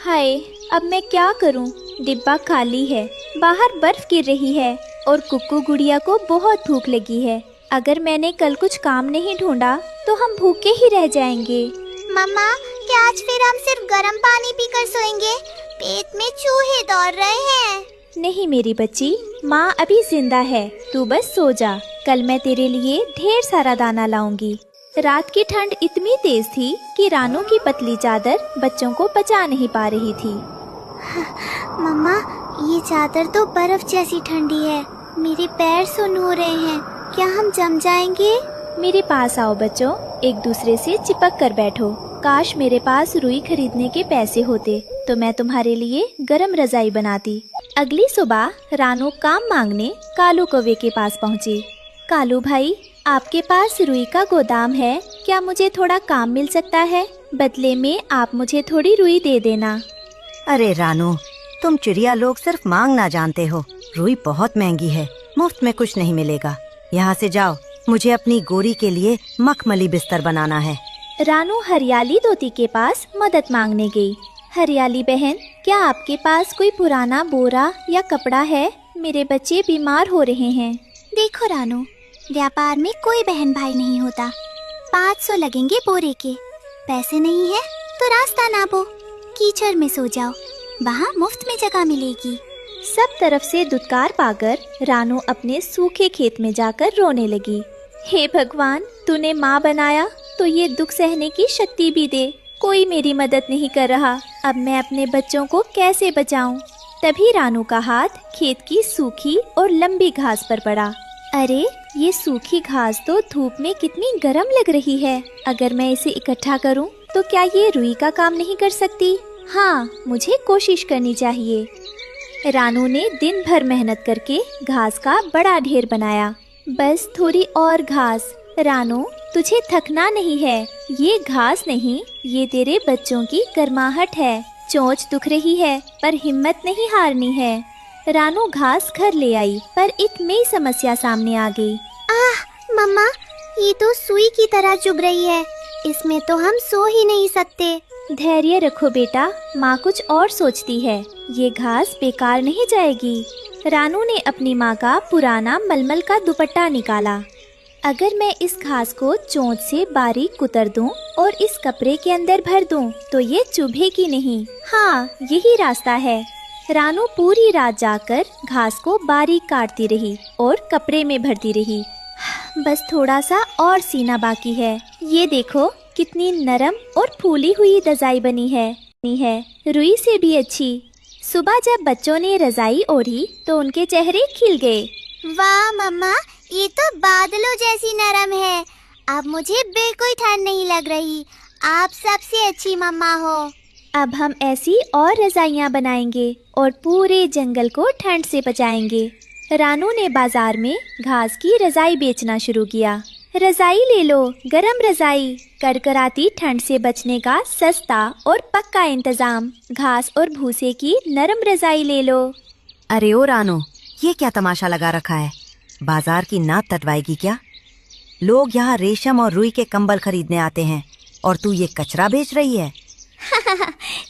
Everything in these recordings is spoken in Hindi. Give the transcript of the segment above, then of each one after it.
हाय, अब मैं क्या करूं? डिब्बा खाली है, बाहर बर्फ गिर रही है और कुक्कू गुड़िया को बहुत भूख लगी है। अगर मैंने कल कुछ काम नहीं ढूंढा तो हम भूखे ही रह जाएंगे। मम्मा, क्या आज फिर हम सिर्फ गर्म पानी पीकर सोएंगे? पेट में चूहे दौड़ रहे हैं। नहीं मेरी बच्ची, माँ अभी जिंदा है, तू बस सो जा। कल मैं तेरे लिए ढेर सारा दाना लाऊंगी। रात की ठंड इतनी तेज थी कि रानू की पतली चादर बच्चों को बचा नहीं पा रही थी। मम्मा, ये चादर तो बर्फ जैसी ठंडी है। मेरे पैर सुन्न हो रहे हैं। क्या हम जम जाएंगे? मेरे पास आओ बच्चों, एक दूसरे से चिपक कर बैठो। काश मेरे पास रुई खरीदने के पैसे होते तो मैं तुम्हारे लिए गरम रजाई बनाती। अगली सुबह रानू काम मांगने कालू कौवे के पास पहुंची। कालू भाई, आपके पास रुई का गोदाम है, क्या मुझे थोड़ा काम मिल सकता है? बदले में आप मुझे थोड़ी रुई दे देना। अरे रानू, तुम चिड़िया लोग सिर्फ मांगना जानते हो। रुई बहुत महंगी है, मुफ्त में कुछ नहीं मिलेगा। यहाँ से जाओ, मुझे अपनी गोरी के लिए मखमली बिस्तर बनाना है। रानू हरियाली तोती के पास मदद मांगने गई। हरियाली बहन, क्या आपके पास कोई पुराना बोरा या कपड़ा है? मेरे बच्चे बीमार हो रहे हैं। देखो रानू, व्यापार में कोई बहन भाई नहीं होता। 500 लगेंगे बोरे के। पैसे नहीं है तो रास्ता नापो, कीचड़ में सो जाओ, वहाँ मुफ्त में जगह मिलेगी। सब तरफ से दुत्कार पाकर रानू अपने सूखे खेत में जाकर रोने लगी। हे भगवान, तूने माँ बनाया तो ये दुख सहने की शक्ति भी दे। कोई मेरी मदद नहीं कर रहा, अब मैं अपने बच्चों को कैसे बचाऊं? तभी रानू का हाथ खेत की सूखी और लंबी घास पर पड़ा। अरे, ये सूखी घास तो धूप में कितनी गर्म लग रही है। अगर मैं इसे इकट्ठा करूं तो क्या ये रुई का काम नहीं कर सकती? हाँ, मुझे कोशिश करनी चाहिए। रानू ने दिन भर मेहनत करके घास का बड़ा ढेर बनाया। बस थोड़ी और घास। रानू, तुझे थकना नहीं है। ये घास नहीं, ये तेरे बच्चों की गर्माहट है। चोंच दुख रही है पर हिम्मत नहीं हारनी है। रानू घास घर ले आई पर एक नई समस्या सामने आ गई। मम्मा, ये तो सुई की तरह चुभ रही है। इसमें तो हम सो ही नहीं सकते। धैर्य रखो बेटा, माँ कुछ और सोचती है। ये घास बेकार नहीं जाएगी। रानू ने अपनी माँ का पुराना मलमल का दुपट्टा निकाला। अगर मैं इस घास को चोंच से बारीक कुतर दूं और इस कपड़े के अंदर भर दूं तो ये चुभेगी नहीं। हाँ, यही रास्ता है। रानू पूरी रात जाकर घास को बारीक काटती रही और कपड़े में भरती रही। बस थोड़ा सा और सीना बाकी है। ये देखो कितनी नरम और फूली हुई रजाई बनी है रुई से भी अच्छी। सुबह जब बच्चों ने रजाई ओढ़ी तो उनके चेहरे खिल गए। वाह मम्मा, ये तो बादलों जैसी नरम है। अब मुझे बिल्कुल ठंड नहीं लग रही। आप सबसे अच्छी मम्मा हो। अब हम ऐसी और रजाइयाँ बनाएंगे और पूरे जंगल को ठंड से बचाएंगे। रानू ने बाजार में घास की रजाई बेचना शुरू किया। रजाई ले लो, गरम रजाई, कड़कड़ाती ठंड से बचने का सस्ता और पक्का इंतजाम। घास और भूसे की नरम रजाई ले लो। अरे ओ रानू, ये क्या तमाशा लगा रखा है? बाजार की नाक तटवाएगी क्या? लोग यहाँ रेशम और रुई के कंबल खरीदने आते हैं और तू ये कचरा बेच रही है।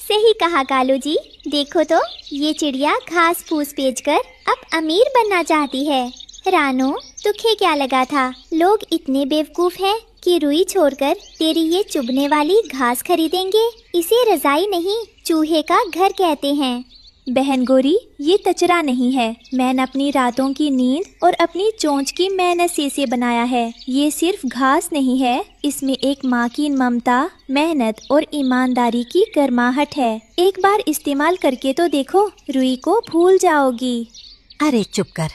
सही कहा कालू जी। देखो तो, ये चिड़िया घास फूस बेचकर अब अमीर बनना चाहती है। रानू, तुझे क्या लगा था लोग इतने बेवकूफ हैं कि रुई छोड़कर तेरी ये चुभने वाली घास खरीदेंगे? इसे रजाई नहीं, चूहे का घर कहते हैं। बहन गोरी, ये कचरा नहीं है। मैंने अपनी रातों की नींद और अपनी चोंच की मेहनत से इसे बनाया है। ये सिर्फ घास नहीं है, इसमें एक माँ की ममता, मेहनत और ईमानदारी की गर्माहट है। एक बार इस्तेमाल करके तो देखो, रुई को भूल जाओगी। अरे चुप कर,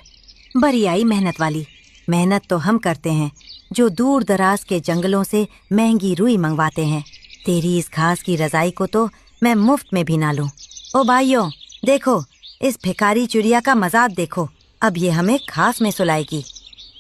बड़ी आई मेहनत वाली। मेहनत तो हम करते हैं जो दूर दराज के जंगलों से महंगी रुई मंगवाते हैं। तेरी इस घास की रजाई को तो मैं मुफ्त में भी ना लूं। ओ भाइयों, देखो, इस भिखारी चिड़िया का मजाक देखो। अब ये हमें घास में सुलाएगी।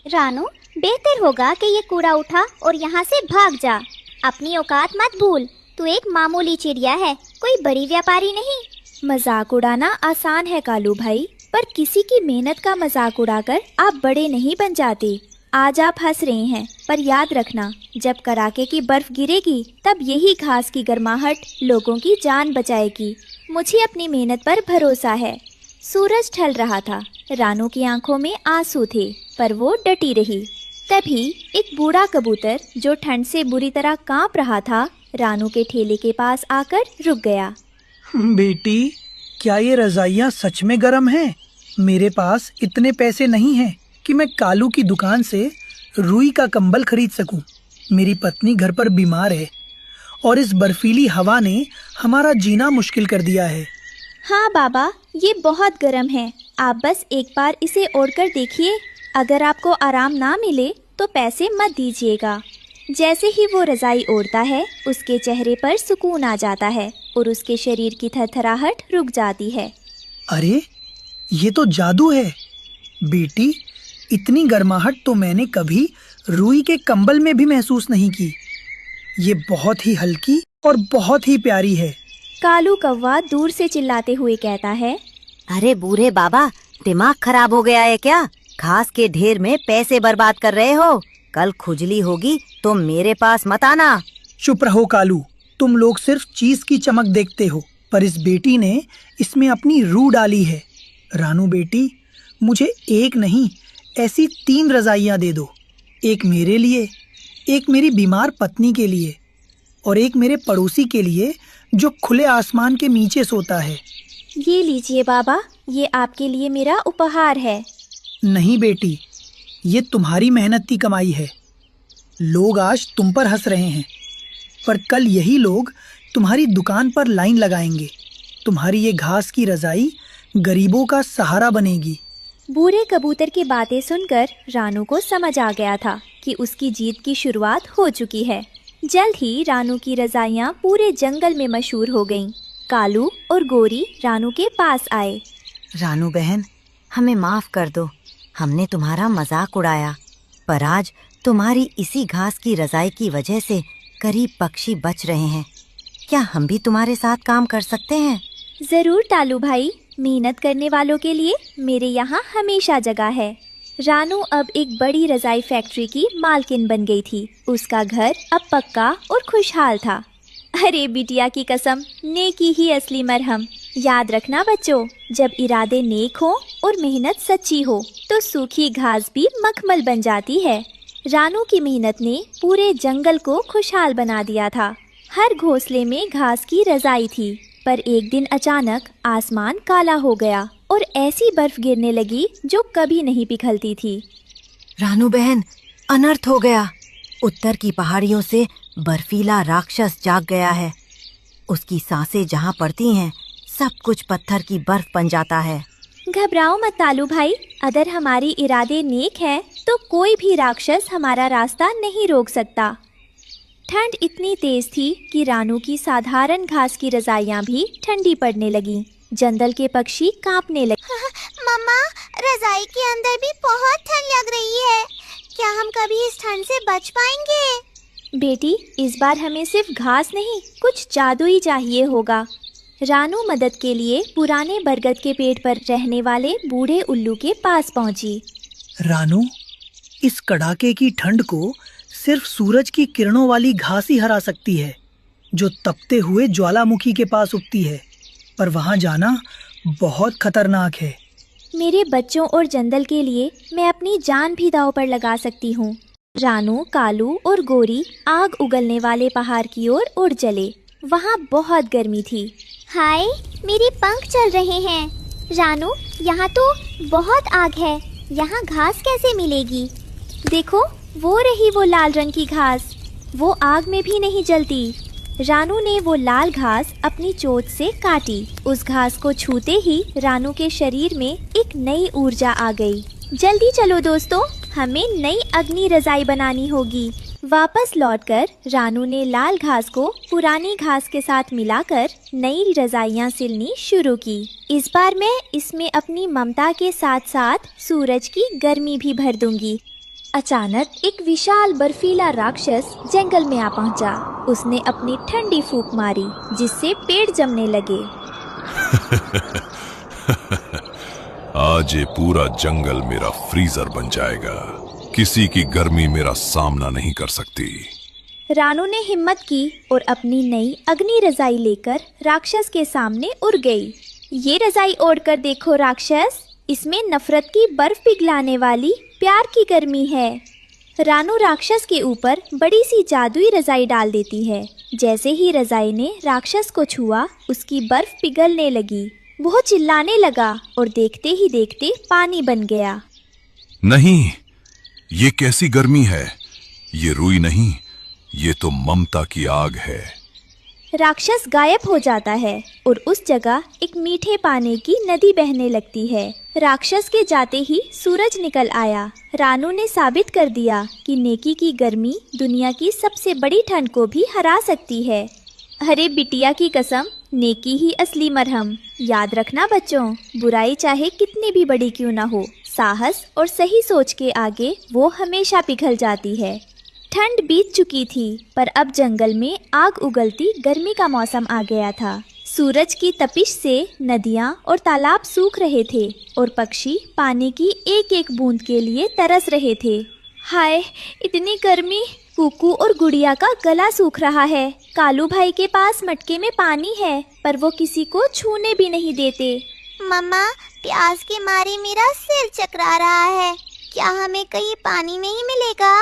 रानू, बेहतर होगा कि ये कूड़ा उठा और यहाँ से भाग जा। अपनी औकात मत भूल। तू एक मामूली चिड़िया है, कोई बड़ी व्यापारी नहीं। मजाक उड़ाना आसान है कालू भाई, पर किसी की मेहनत का मजाक उड़ाकर आप बड़े नहीं बन जाते। आज आप हंस रहे हैं, पर याद रखना, जब कड़ाके की बर्फ गिरेगी तब यही घास की गर्माहट लोगों की जान बचाएगी। मुझे अपनी मेहनत पर भरोसा है। सूरज ढल रहा था। रानू की आंखों में आंसू थे, पर वो डटी रही। तभी एक बूढ़ा कबूतर जो ठंड से बुरी तरह कांप रहा था, रानू के ठेले के पास आकर रुक गया। बेटी, क्या ये रजाइयाँ सच में गर्म हैं? मेरे पास इतने पैसे नहीं हैं कि मैं कालू की दुकान से रुई का कंबल खरीद सकूं। मेरी पत्नी घर पर बीमार है और इस बर्फीली हवा ने हमारा जीना मुश्किल कर दिया है। हाँ बाबा, ये बहुत गर्म है। आप बस एक बार इसे ओढ़कर देखिए। अगर आपको आराम ना मिले तो पैसे मत दीजिएगा। जैसे ही वो रजाई ओढ़ता है, उसके चेहरे पर सुकून आ जाता है और उसके शरीर की थरथराहट रुक जाती है। अरे, ये तो जादू है। बेटी, इतनी गर्माहट तो मैंने कभी रुई के कंबल में भी महसूस नहीं की। ये बहुत ही हल्की और बहुत ही प्यारी है। कालू कौवा दूर से चिल्लाते हुए कहता है, अरे बूढ़े बाबा, दिमाग खराब हो गया है क्या? घास के ढेर में पैसे बर्बाद कर रहे हो। कल खुजली होगी तो मेरे पास मत आना। चुप रहो कालू, तुम लोग सिर्फ चीज की चमक देखते हो, पर इस बेटी ने इसमें अपनी रूह डाली है। रानू बेटी, मुझे एक नहीं, ऐसी 3 रजाइयाँ दे दो। एक मेरे लिए, एक मेरी बीमार पत्नी के लिए और एक मेरे पड़ोसी के लिए जो खुले आसमान के नीचे सोता है। ये लीजिए बाबा, ये आपके लिए मेरा उपहार है। नहीं बेटी, ये तुम्हारी मेहनत की कमाई है। लोग आज तुम पर हंस रहे हैं, पर कल यही लोग तुम्हारी दुकान पर लाइन लगाएंगे। तुम्हारी ये घास की रजाई गरीबों का सहारा बनेगी। बूढ़े कबूतर की बातें सुनकर रानू को समझ आ गया था कि उसकी जीत की शुरुआत हो चुकी है। जल्द ही रानू की रजाइयाँ पूरे जंगल में मशहूर हो गईं। कालू और गोरी रानू के पास आए। रानू बहन, हमें माफ कर दो। हमने तुम्हारा मजाक उड़ाया, पर आज तुम्हारी इसी घास की रजाई की वजह से करीब पक्षी बच रहे हैं। क्या हम भी तुम्हारे साथ काम कर सकते हैं? जरूर तालू भाई, मेहनत करने वालों के लिए मेरे यहाँ हमेशा जगह है। रानू अब एक बड़ी रजाई फैक्ट्री की मालकिन बन गई थी। उसका घर अब पक्का और खुशहाल था। अरे बिटिया की कसम, नेकी ही असली मरहम। याद रखना बच्चों, जब इरादे नेक हो और मेहनत सच्ची हो तो सूखी घास भी मखमल बन जाती है। रानू की मेहनत ने पूरे जंगल को खुशहाल बना दिया था। हर घोंसले में घास की रजाई थी, पर एक दिन अचानक आसमान काला हो गया और ऐसी बर्फ गिरने लगी जो कभी नहीं पिघलती थी। रानू बहन, अनर्थ हो गया। उत्तर की पहाड़ियों से बर्फीला राक्षस जाग गया है। उसकी सांसें जहाँ पड़ती हैं, सब कुछ पत्थर की बर्फ बन जाता है। घबराओ मत तालू भाई, अगर हमारी इरादे नेक है तो कोई भी राक्षस हमारा रास्ता नहीं रोक सकता। ठंड इतनी तेज थी कि रानू की साधारण घास की रजाइयाँ भी ठंडी पड़ने लगीं। जंगल के पक्षी कांपने लगे। मम्मा, रजाई के अंदर भी बहुत ठंड लग रही है। क्या हम कभी इस ठंड से बच पाएंगे? बेटी, इस बार हमें सिर्फ घास नहीं, कुछ जादू ही चाहिए होगा। रानू मदद के लिए पुराने बरगद के पेड़ पर रहने वाले बूढ़े उल्लू के पास पहुंची। रानू, इस कड़ाके की ठंड को सिर्फ सूरज की किरणों वाली घास ही हरा सकती है, जो तपते हुए ज्वालामुखी के पास उगती है। पर वहां जाना बहुत खतरनाक है। मेरे बच्चों और जंगल के लिए मैं अपनी जान भी दांव पर लगा सकती हूँ। रानू, कालू और गोरी आग उगलने वाले पहाड़ की ओर उड़ चले। वहाँ बहुत गर्मी थी। हाय, मेरे पंख चल रहे हैं। रानू, यहाँ तो बहुत आग है। यहाँ घास कैसे मिलेगी? देखो, वो रही वो लाल रंग की घास। वो आग में भी नहीं जलती। रानू ने वो लाल घास अपनी चोंच से काटी। उस घास को छूते ही रानू के शरीर में एक नई ऊर्जा आ गई। जल्दी चलो दोस्तों, हमें नई अग्नि रजाई बनानी होगी। वापस लौटकर रानू ने लाल घास को पुरानी घास के साथ मिलाकर नई रजाइयाँ सिलनी शुरू की। इस बार मैं इसमें अपनी ममता के साथ साथ सूरज की गर्मी भी भर दूंगी। अचानक एक विशाल बर्फीला राक्षस जंगल में आ पहुंचा। उसने अपनी ठंडी फूंक मारी, जिससे पेड़ जमने लगे। आज ये पूरा जंगल मेरा फ्रीजर बन जाएगा। किसी की गर्मी मेरा सामना नहीं कर सकती। रानू ने हिम्मत की और अपनी नई अग्नि रजाई लेकर राक्षस के सामने उड़ गई। ये रजाई ओढ़कर देखो राक्षस, इसमें नफरत की बर्फ पिघलाने वाली प्यार की गर्मी है। रानू राक्षस के ऊपर बड़ी सी जादुई रजाई डाल देती है। जैसे ही रजाई ने राक्षस को छुआ, उसकी बर्फ पिघलने लगी। वो चिल्लाने लगा और देखते ही देखते पानी बन गया। नहीं, ये कैसी गर्मी है? ये रुई नहीं, ये तो ममता की आग है। राक्षस गायब हो जाता है और उस जगह एक मीठे पानी की नदी बहने लगती है। राक्षस के जाते ही सूरज निकल आया। रानू ने साबित कर दिया कि नेकी की गर्मी दुनिया की सबसे बड़ी ठंड को भी हरा सकती है। अरे बिटिया की कसम, नेकी ही असली मरहम। याद रखना बच्चों, बुराई चाहे कितनी भी बड़ी क्यों ना हो, साहस और सही सोच के आगे वो हमेशा पिघल जाती है। ठंड बीत चुकी थी, पर अब जंगल में आग उगलती गर्मी का मौसम आ गया था। सूरज की तपिश से नदियाँ और तालाब सूख रहे थे और पक्षी पानी की एक एक बूंद के लिए तरस रहे थे। हाय, इतनी गर्मी! कुकू और गुड़िया का गला सूख रहा है। कालू भाई के पास मटके में पानी है, पर वो किसी को छूने भी नहीं देते। मम्मा, प्यास के मारे मेरा सिर चकरा रहा है। क्या हमें कहीं पानी नहीं मिलेगा?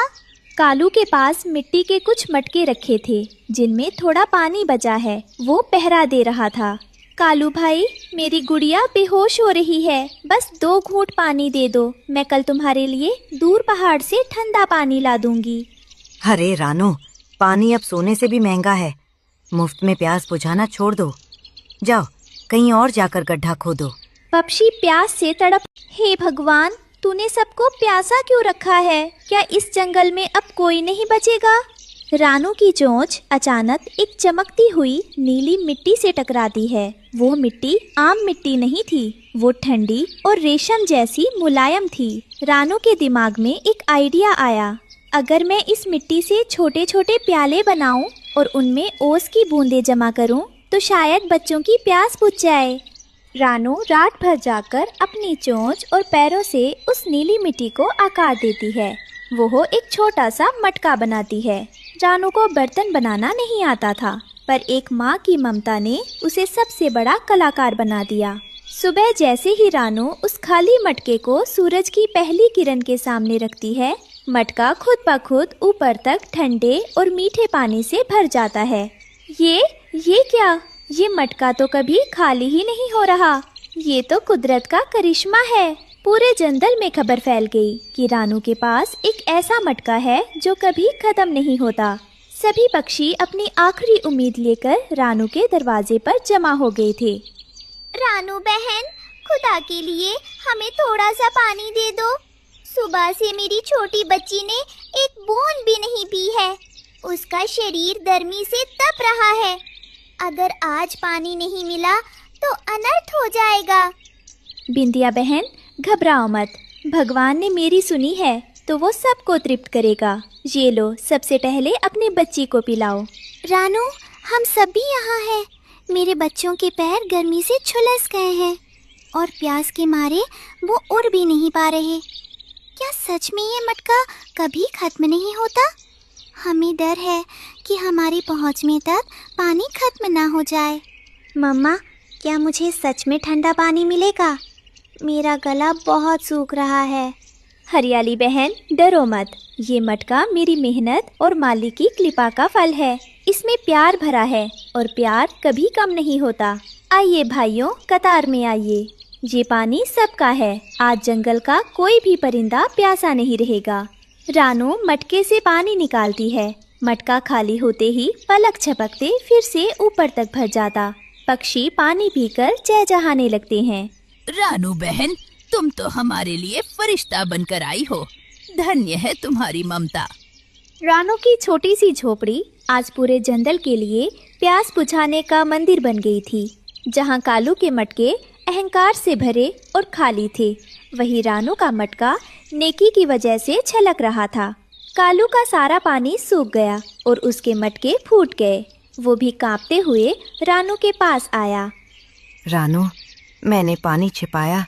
कालू के पास मिट्टी के कुछ मटके रखे थे जिनमें थोड़ा पानी बचा है। वो पहरा दे रहा था। कालू भाई, मेरी गुड़िया बेहोश हो रही है, बस 2 घूंट पानी दे दो। मैं कल तुम्हारे लिए दूर पहाड़ से ठंडा पानी ला दूंगी। अरे रानू, पानी अब सोने से भी महंगा है। मुफ्त में प्यास बुझाना छोड़ दो। जाओ, कहीं और जाकर गड्ढा खोदो। पक्षी प्यास से तड़प, हे भगवान, तूने सबको प्यासा क्यों रखा है? क्या इस जंगल में अब कोई नहीं बचेगा? रानू की चोंच अचानक एक चमकती हुई नीली मिट्टी से टकराती है। वो मिट्टी आम मिट्टी नहीं थी, वो ठंडी और रेशम जैसी मुलायम थी। रानू के दिमाग में एक आइडिया आया। अगर मैं इस मिट्टी से छोटे छोटे प्याले बनाऊं और उनमें ओस की बूंदें जमा करूं, तो शायद बच्चों की प्यास बुझ जाए। रानू रात भर जाकर अपनी चोंच और पैरों से उस नीली मिट्टी को आकार देती है। वो एक छोटा सा मटका बनाती है। रानू को बर्तन बनाना नहीं आता था, पर एक माँ की ममता ने उसे सबसे बड़ा कलाकार बना दिया। सुबह जैसे ही रानू उस खाली मटके को सूरज की पहली किरण के सामने रखती है, मटका खुद ब खुद ऊपर तक ठंडे और मीठे पानी से भर जाता है। ये क्या? ये मटका तो कभी खाली ही नहीं हो रहा। ये तो कुदरत का करिश्मा है। पूरे जंगल में खबर फैल गई कि रानू के पास एक ऐसा मटका है जो कभी खत्म नहीं होता। सभी पक्षी अपनी आखिरी उम्मीद लेकर रानू के दरवाजे पर जमा हो गए थे। रानू बहन, खुदा के लिए हमें थोड़ा सा पानी दे दो। सुबह से मेरी छोटी बच्ची ने एक बूंद भी नहीं पी है। उसका शरीर गर्मी से तप रहा है। अगर आज पानी नहीं मिला तो अनर्थ हो जाएगा। बिंदिया बहन, घबराओ मत। भगवान ने मेरी सुनी है तो वो सबको तृप्त करेगा। ये लो, सबसे पहले अपने बच्ची को पिलाओ। रानू, हम सब भी यहाँ हैं। मेरे बच्चों के पैर गर्मी से झुलस गए हैं और प्यास के मारे वो उड़ भी नहीं पा रहे। क्या सच में ये मटका कभी खत्म नहीं होता? हमें डर है कि हमारी पहुँच में तक पानी खत्म ना हो जाए। मम्मा, क्या मुझे सच में ठंडा पानी मिलेगा? मेरा गला बहुत सूख रहा है। हरियाली बहन, डरो मत। ये मटका मेरी मेहनत और माली की कृपा का फल है। इसमें प्यार भरा है और प्यार कभी कम नहीं होता। आइए भाइयों, कतार में आइए। ये पानी सबका है। आज जंगल का कोई भी परिंदा प्यासा नहीं रहेगा। रानू मटके से पानी निकालती है। मटका खाली होते ही पलक झपकते फिर से ऊपर तक भर जाता। पक्षी पानी पीकर चहचहाने लगते हैं। रानू बहन, तुम तो हमारे लिए फरिश्ता बनकर आई हो। धन्य है तुम्हारी ममता। रानू की छोटी सी झोपड़ी आज पूरे जंगल के लिए प्यास बुझाने का मंदिर बन गई थी। जहाँ कालू के मटके अहंकार से भरे और खाली थे, वही रानू का मटका नेकी की वजह से छलक रहा था। कालू का सारा पानी सूख गया और उसके मटके फूट गए। वो भी कांपते हुए रानू के पास आया। रानू, मैंने पानी छिपाया